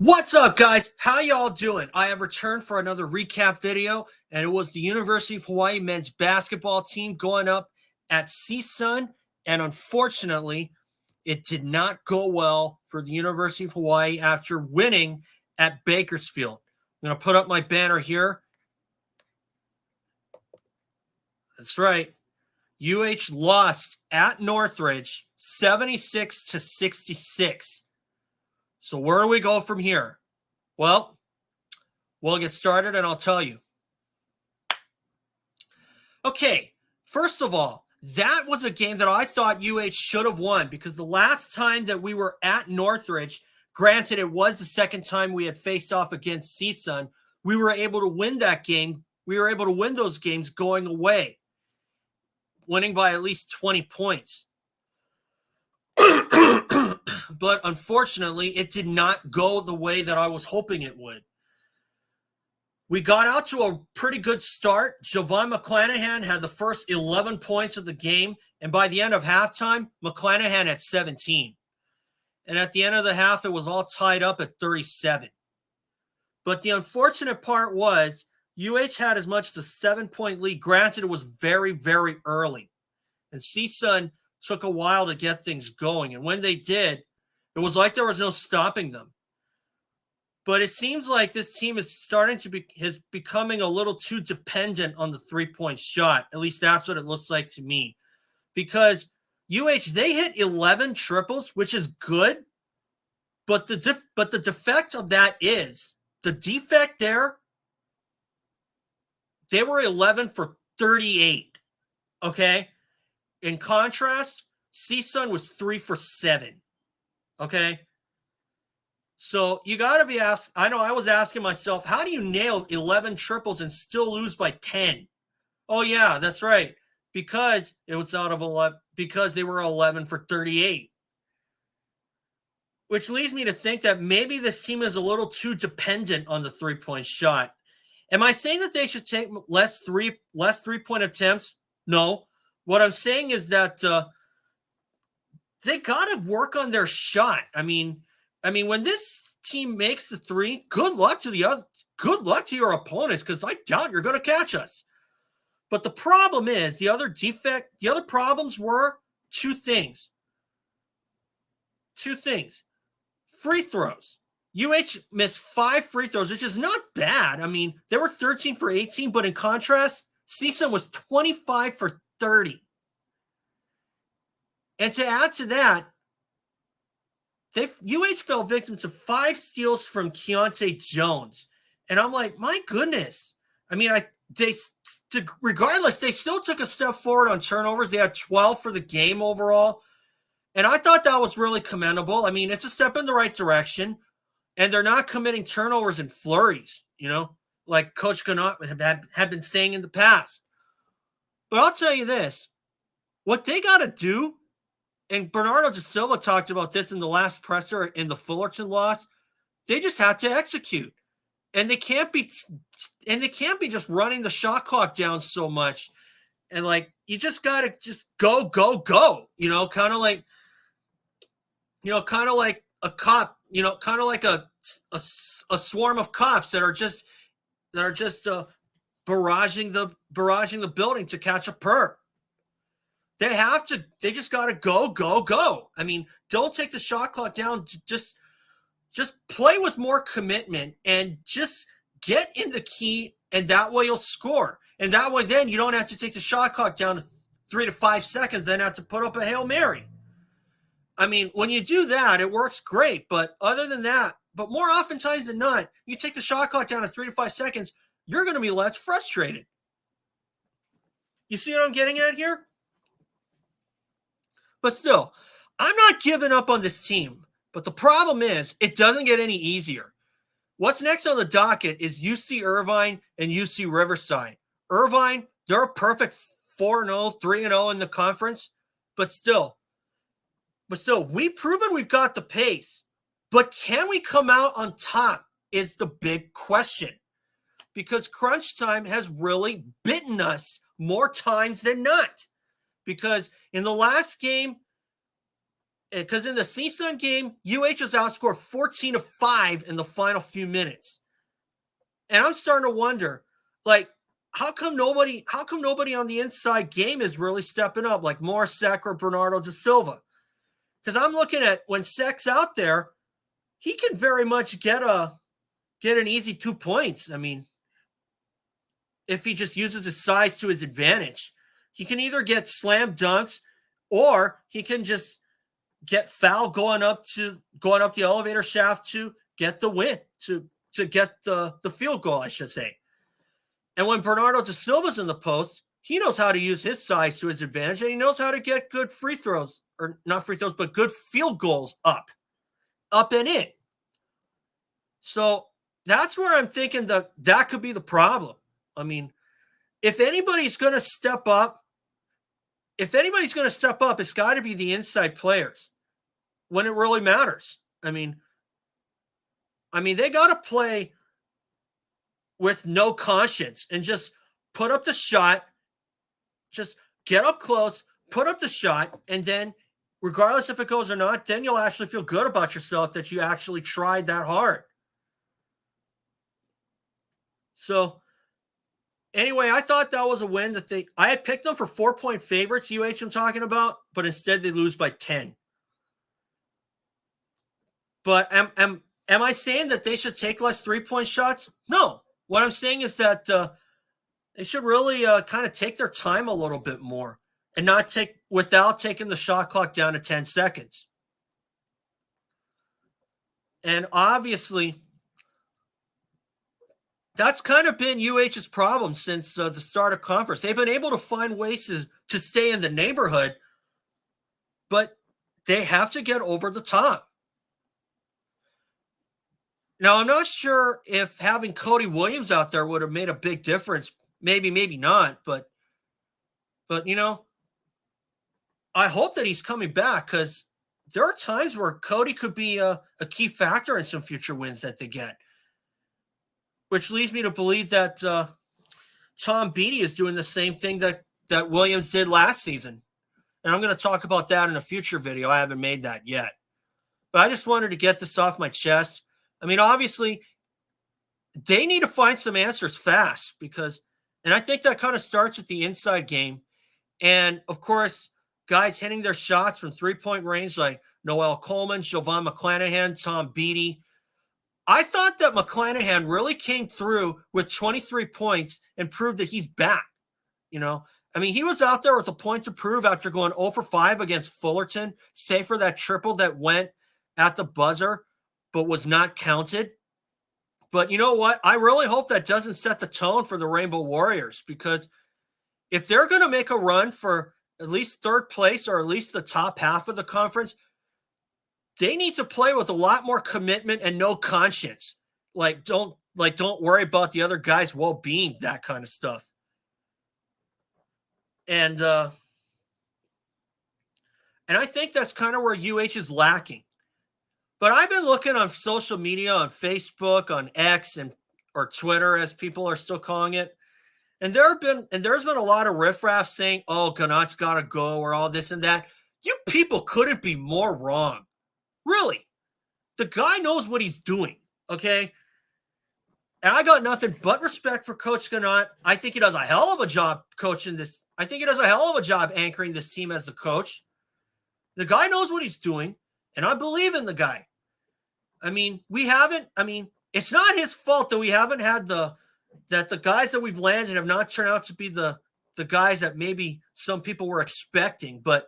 What's up, guys? How y'all doing? I have returned for another recap video, and it was the University of Hawaii men's basketball team going up at CSUN, and unfortunately, it did not go well for the University of Hawaii after winning at Bakersfield. I'm going to put up my banner here. That's right. UH lost at Northridge 76-66. So where do we go from here? Well, we'll get started and I'll tell you. Okay, first of all, that was a game that I thought UH should have won because the last time that we were at Northridge, granted it was the second time we had faced off against CSUN, we were able to win that game. We were able to win those games going away, winning by at least 20 points. But unfortunately, it did not go the way that I was hoping it would. We got out to a pretty good start. JoVon McClanahan had the first 11 points of the game, and by the end of halftime, McClanahan had 17. And at the end of the half, it was all tied up at 37. But the unfortunate part was UH had as much as a 7-point lead. Granted, it was very, very early. And CSUN took a while to get things going. And when they did, it was like there was no stopping them. But it seems like this team is starting to be becoming a little too dependent on the three-point shot. At least that's what it looks like to me. Because UH, they hit 11 triples, which is good. But the defect of that is, the defect there, they were 11 for 38. Okay? In contrast, CSUN was 3 for 7. Okay? So you got to be asked. I know I was asking myself, how do you nail 11 triples and still lose by 10? Oh, yeah, that's right. Because it was out of 11, because they were 11 for 38. Which leads me to think that maybe this team is a little too dependent on the three-point shot. Am I saying that they should take less three-point attempts? No. What I'm saying is that they got to work on their shot. I mean, when this team makes the three, good luck to your opponents, because I doubt you're going to catch us. But the problem is, the other problems were two things. Free throws. UH missed 5 free throws, which is not bad. I mean, they were 13 for 18, but in contrast, CSUN was 25 for 30. And to add to that, UH fell victim to 5 steals from Keonte Jones. And I'm like, my goodness. I mean, regardless, they still took a step forward on turnovers. They had 12 for the game overall. And I thought that was really commendable. I mean, it's a step in the right direction. And they're not committing turnovers in flurries, like Coach Gannott had been saying in the past. But I'll tell you this. What they got to do, and Bernardo de Silva talked about this in the last presser in the Fullerton loss, they just have to execute. And they can't be just running the shot clock down so much. And you just got to just go, kind of like a cop, kind of like a swarm of cops that are just barraging the building to catch a perp. They just got to go. I mean, don't take the shot clock down. Just play with more commitment and just get in the key, and that way you'll score. And that way then you don't have to take the shot clock down to 3 to 5 seconds, then have to put up a Hail Mary. I mean, when you do that, it works great. But other than that, but more oftentimes than not, you take the shot clock down to 3 to 5 seconds, you're going to be less frustrated. You see what I'm getting at here? But still, I'm not giving up on this team. But the problem is, it doesn't get any easier. What's next on the docket is UC Irvine and UC Riverside. Irvine, they're a perfect 4-0, 3-0 in the conference. But still, we've proven we've got the pace. But can we come out on top is the big question. Because crunch time has really bitten us more times than not. Because in the last game, because in the CSUN game, UH was outscored 14-5 in the final few minutes. And I'm starting to wonder, like, how come nobody on the inside game is really stepping up, like Morsek or Bernardo da Silva? Because I'm looking at when Sek's out there, he can very much get an easy 2 points. I mean, if he just uses his size to his advantage, he can either get slam dunks or he can just get foul going up the elevator shaft to get the win, to get the field goal, I should say. And when Bernardo da Silva's in the post, he knows how to use his size to his advantage, and he knows how to get good free throws, or not free throws, but good field goals up and in. So that's where I'm thinking that could be the problem. I mean, if anybody's going to step up, it's got to be the inside players when it really matters. I mean, they got to play with no conscience and just put up the shot, just get up close, put up the shot, and then regardless if it goes or not, then you'll actually feel good about yourself that you actually tried that hard. So anyway, I thought that was a win that I had picked them for 4-point favorites, UH I'm talking about, but instead they lose by 10. But am I saying that they should take less 3-point shots? No. What I'm saying is that they should really kind of take their time a little bit more and not without taking the shot clock down to 10 seconds. And obviously, that's kind of been UH's problem since the start of conference. They've been able to find ways to stay in the neighborhood, but they have to get over the top. Now, I'm not sure if having Cody Williams out there would have made a big difference. Maybe, maybe not. But you know, I hope that he's coming back because there are times where Cody could be a key factor in some future wins that they get. Which leads me to believe that Tom Beatty is doing the same thing that Williams did last season. And I'm going to talk about that in a future video. I haven't made that yet. But I just wanted to get this off my chest. I mean, obviously, they need to find some answers fast and I think that kind of starts with the inside game. And, of course, guys hitting their shots from 3-point range like Noel Coleman, JoVon McClanahan, Tom Beatty. I thought that McClanahan really came through with 23 points and proved that he's back. You know, I mean, he was out there with a point to prove after going 0 for 5 against Fullerton, save for that triple that went at the buzzer but was not counted. But you know what? I really hope that doesn't set the tone for the Rainbow Warriors, because if they're going to make a run for at least third place or at least the top half of the conference, they need to play with a lot more commitment and no conscience. Don't worry about the other guy's well-being, that kind of stuff. And I think that's kind of where UH is lacking. But I've been looking on social media, on Facebook, on X, or Twitter, as people are still calling it. And there's been a lot of riffraff saying, oh, Ganot's got to go, or all this and that. You people couldn't be more wrong. Really. The guy knows what he's doing, okay? And I got nothing but respect for Coach Ganot. I think he does a hell of a job coaching this. I think he does a hell of a job anchoring this team as the coach. The guy knows what he's doing, and I believe in the guy. I mean, it's not his fault that we haven't had the guys that we've landed have not turned out to be the guys that maybe some people were expecting. But,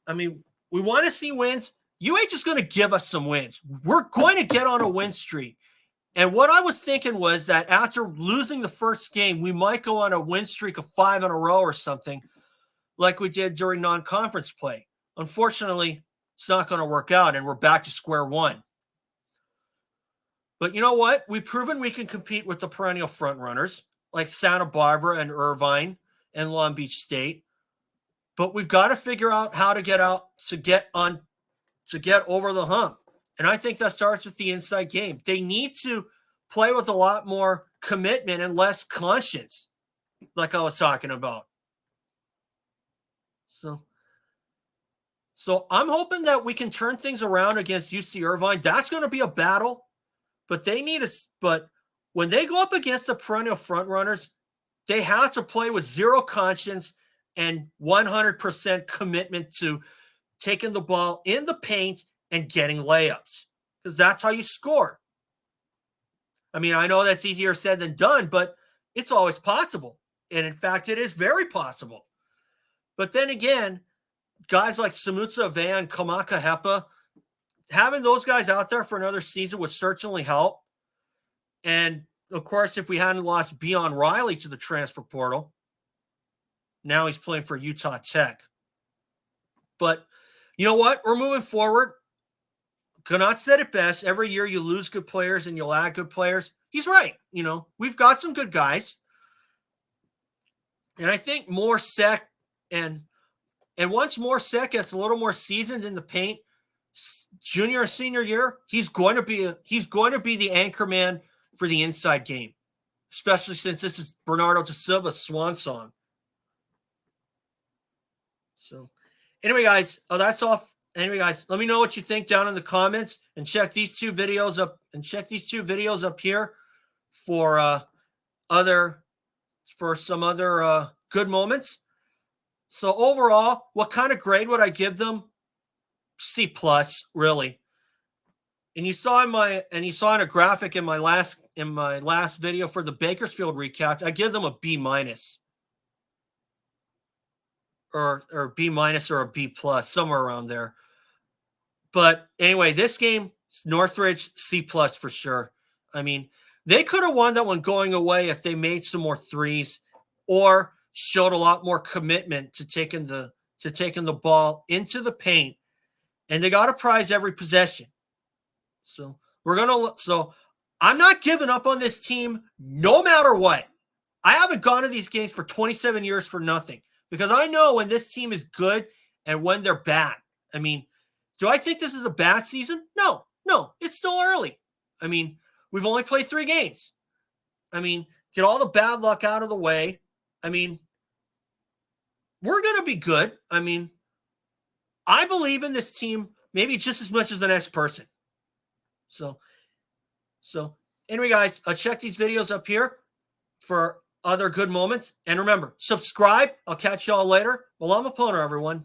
I mean, we want to see wins. UH is going to give us some wins. We're going to get on a win streak. And what I was thinking was that after losing the first game, we might go on a win streak of 5 in a row or something like we did during non-conference play. Unfortunately, it's not going to work out, and we're back to square one. But you know what? We've proven we can compete with the perennial frontrunners like Santa Barbara and Irvine and Long Beach State. But we've got to figure out how to get over the hump. And I think that starts with the inside game. They need to play with a lot more commitment and less conscience, like I was talking about. So So I'm hoping that we can turn things around against UC Irvine. That's going to be a battle, but but when they go up against the perennial front runners, they have to play with zero conscience and 100% commitment to taking the ball in the paint and getting layups, because that's how you score. I mean, I know that's easier said than done, but it's always possible. And in fact, it is very possible. But then again, guys like Samutsa Van, Kamaka Hepa, having those guys out there for another season would certainly help. And of course, if we hadn't lost Beon Riley to the transfer portal, now he's playing for Utah Tech. But you know what? We're moving forward. Kanat said it best. Every year you lose good players and you'll add good players. He's right. We've got some good guys. And I think Morsek and once Morsek gets a little more seasoned in the paint, junior or senior year, he's going to be the anchor man for the inside game, especially since this is Bernardo da Silva's swan song. So anyway, guys, that's all. Anyway, guys, let me know what you think down in the comments, and check these two videos up here for some other good moments. So overall, what kind of grade would I give them? C+, really. And you saw in a graphic in my last video for the Bakersfield recap, I give them a B-, or B- or a B+, somewhere around there. But anyway, this game, Northridge, C+ for sure. I mean, they could have won that one going away if they made some more threes or showed a lot more commitment to taking the ball into the paint, and they got to prize every possession. So I'm not giving up on this team no matter what. I haven't gone to these games for 27 years for nothing, because I know when this team is good and when they're bad. I mean, do I think this is a bad season? No, it's still early. I mean, we've only played 3 games. I mean, get all the bad luck out of the way. I mean, we're going to be good. I mean, I believe in this team maybe just as much as the next person. So anyway, guys, check these videos up here for other good moments. And remember, subscribe. I'll catch y'all later. Well, I'm a Poner, everyone.